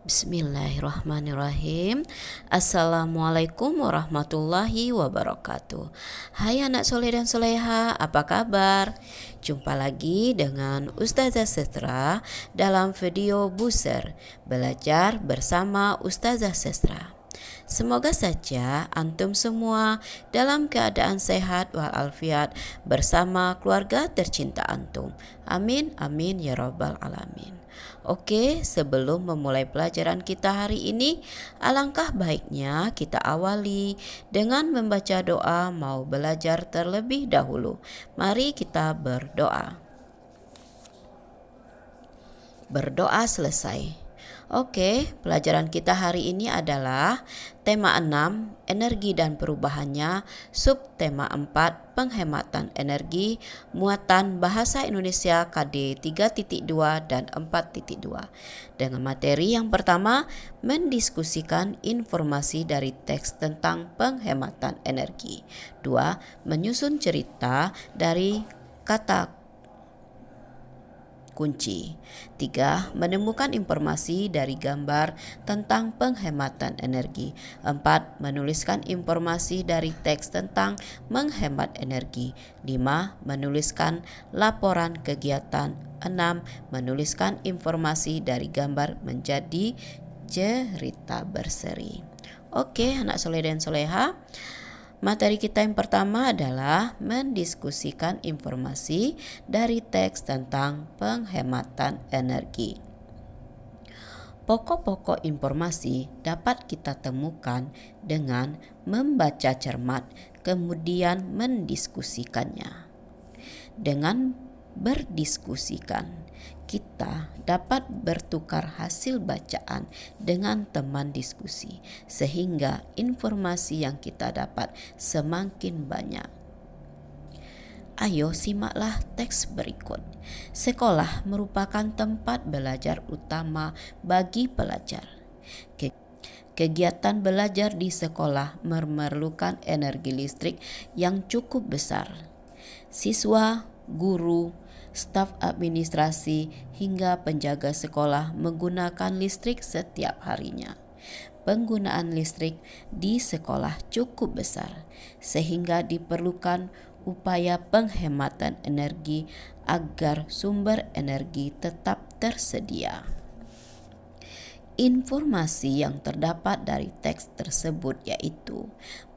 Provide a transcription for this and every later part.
Bismillahirrahmanirrahim. Assalamualaikum warahmatullahi wabarakatuh. Hai anak soleh dan soleha, apa kabar? Jumpa lagi dengan Ustazah Sestra dalam video Buser Belajar bersama Ustazah Sestra. Semoga saja antum semua dalam keadaan sehat walafiat bersama keluarga tercinta antum. Amin amin ya rabbal alamin. Oke, sebelum memulai pelajaran kita hari ini, alangkah baiknya kita awali dengan membaca doa mau belajar terlebih dahulu. Mari kita berdoa. Berdoa selesai. Oke, pelajaran kita hari ini adalah tema 6, energi dan perubahannya, subtema 4, penghematan energi, muatan bahasa Indonesia KD 3.2 dan 4.2. Dengan materi yang pertama, mendiskusikan informasi dari teks tentang penghematan energi. 2. Menyusun cerita dari kata kunci. 3. Menemukan informasi dari gambar tentang penghematan energi. 4. Menuliskan informasi dari teks tentang menghemat energi. 5. Menuliskan laporan kegiatan. 6. Menuliskan informasi dari gambar menjadi cerita berseri. Oke, anak soleh dan soleha. Materi kita yang pertama adalah mendiskusikan informasi dari teks tentang penghematan energi. Pokok-pokok informasi dapat kita temukan dengan membaca cermat, kemudian mendiskusikannya. Dengan berdiskusikan, kita dapat bertukar hasil bacaan dengan teman diskusi, sehingga informasi yang kita dapat semakin banyak. Ayo simaklah teks berikut. Sekolah merupakan tempat belajar utama bagi pelajar. Kegiatan belajar di sekolah memerlukan energi listrik yang cukup besar. Siswa, guru, staf administrasi hingga penjaga sekolah menggunakan listrik setiap harinya. Penggunaan listrik di sekolah cukup besar sehingga diperlukan upaya penghematan energi agar sumber energi tetap tersedia. Informasi yang terdapat dari teks tersebut yaitu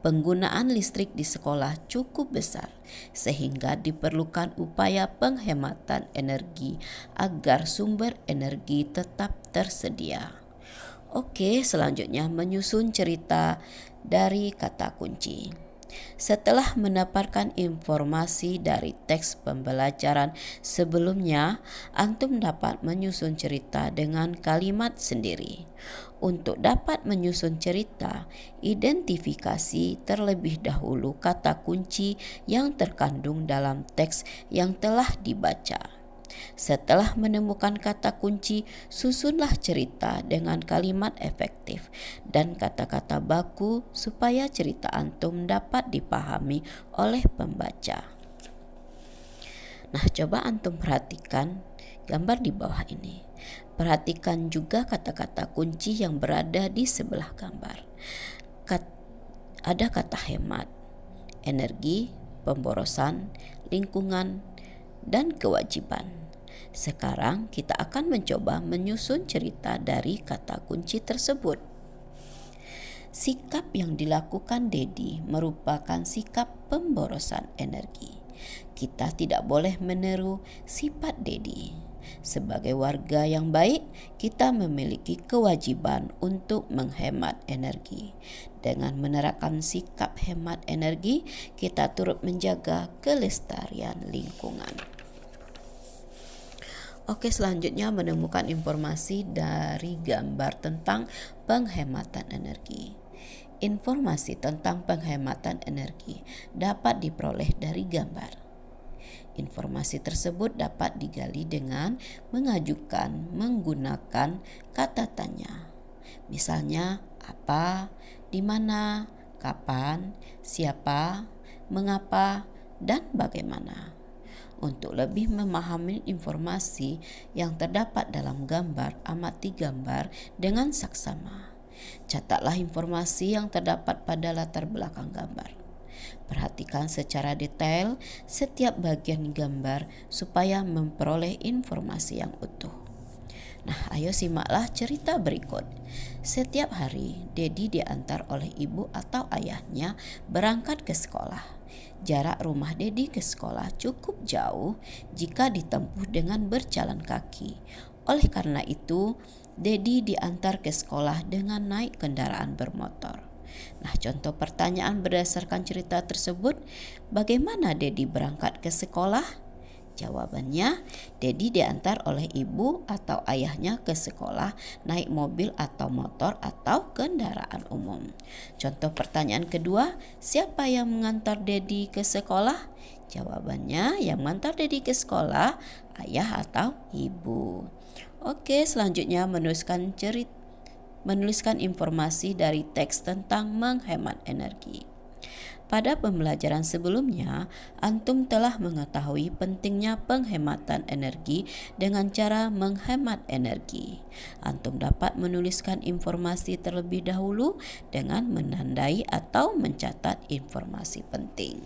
penggunaan listrik di sekolah cukup besar sehingga diperlukan upaya penghematan energi agar sumber energi tetap tersedia. Oke, selanjutnya menyusun cerita dari kata kunci. Setelah mendapatkan informasi dari teks pembelajaran sebelumnya, antum dapat menyusun cerita dengan kalimat sendiri. Untuk dapat menyusun cerita, identifikasi terlebih dahulu kata kunci yang terkandung dalam teks yang telah dibaca. Setelah menemukan kata kunci, susunlah cerita dengan kalimat efektif dan kata-kata baku supaya cerita antum dapat dipahami oleh pembaca. Nah, coba antum perhatikan gambar di bawah ini. Perhatikan juga kata-kata kunci yang berada di sebelah gambar. Ada kata hemat, energi, pemborosan, lingkungan, dan kewajiban. Sekarang kita akan mencoba menyusun cerita dari kata kunci tersebut. Sikap yang dilakukan Dedi merupakan sikap pemborosan energi. Kita tidak boleh meniru sifat Dedi. Sebagai warga yang baik, kita memiliki kewajiban untuk menghemat energi. Dengan menerapkan sikap hemat energi, kita turut menjaga kelestarian lingkungan. Oke, selanjutnya menemukan informasi dari gambar tentang penghematan energi. Informasi tentang penghematan energi dapat diperoleh dari gambar. Informasi tersebut dapat digali dengan menggunakan kata tanya. Misalnya, apa, di mana, kapan, siapa, mengapa, dan bagaimana. Untuk lebih memahami informasi yang terdapat dalam gambar, amati gambar dengan saksama. Catatlah informasi yang terdapat pada latar belakang gambar. Perhatikan secara detail setiap bagian gambar supaya memperoleh informasi yang utuh. Nah, ayo simaklah cerita berikut. Setiap hari, Dedi diantar oleh ibu atau ayahnya berangkat ke sekolah. Jarak rumah Dedi ke sekolah cukup jauh jika ditempuh dengan berjalan kaki. Oleh karena itu, Dedi diantar ke sekolah dengan naik kendaraan bermotor. Nah, contoh pertanyaan berdasarkan cerita tersebut, bagaimana Dedi berangkat ke sekolah? Jawabannya, Dedi diantar oleh ibu atau ayahnya ke sekolah naik mobil atau motor atau kendaraan umum. Contoh pertanyaan kedua, siapa yang mengantar Dedi ke sekolah? Jawabannya, yang mengantar Dedi ke sekolah ayah atau ibu. Oke, selanjutnya menuliskan informasi dari teks tentang menghemat energi. Pada pembelajaran sebelumnya, antum telah mengetahui pentingnya penghematan energi dengan cara menghemat energi. Antum dapat menuliskan informasi terlebih dahulu dengan menandai atau mencatat informasi penting.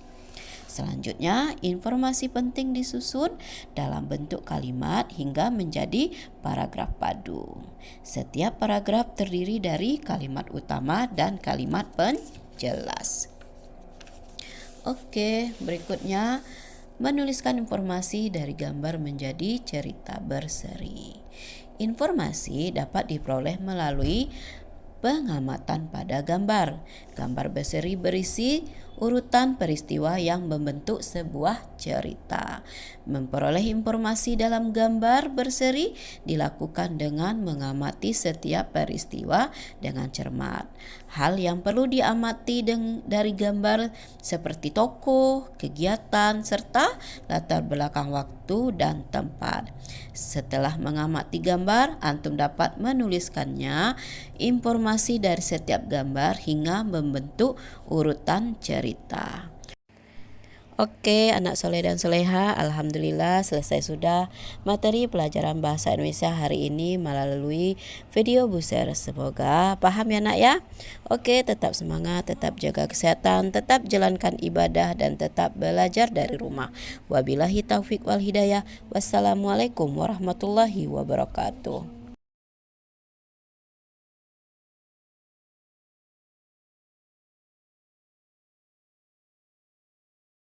Selanjutnya, informasi penting disusun dalam bentuk kalimat hingga menjadi paragraf padu. Setiap paragraf terdiri dari kalimat utama dan kalimat penjelas. Oke, berikutnya menuliskan informasi dari gambar menjadi cerita berseri. Informasi dapat diperoleh melalui pengamatan pada gambar. Gambar berseri berisi urutan peristiwa yang membentuk sebuah cerita. Memperoleh informasi dalam gambar berseri dilakukan dengan mengamati setiap peristiwa dengan cermat. Hal yang perlu diamati dari gambar seperti tokoh, kegiatan, serta latar belakang waktu dan tempat. Setelah mengamati gambar, antum dapat menuliskannya informasi dari setiap gambar hingga membentuk urutan cerita. Oke, anak soleh dan soleha, alhamdulillah selesai sudah materi pelajaran bahasa Indonesia hari ini melalui video Buser. Semoga paham ya nak ya. Oke, tetap semangat, tetap jaga kesehatan, tetap jalankan ibadah dan tetap belajar dari rumah. Wabillahi taufik wal hidayah. Wassalamualaikum warahmatullahi wabarakatuh.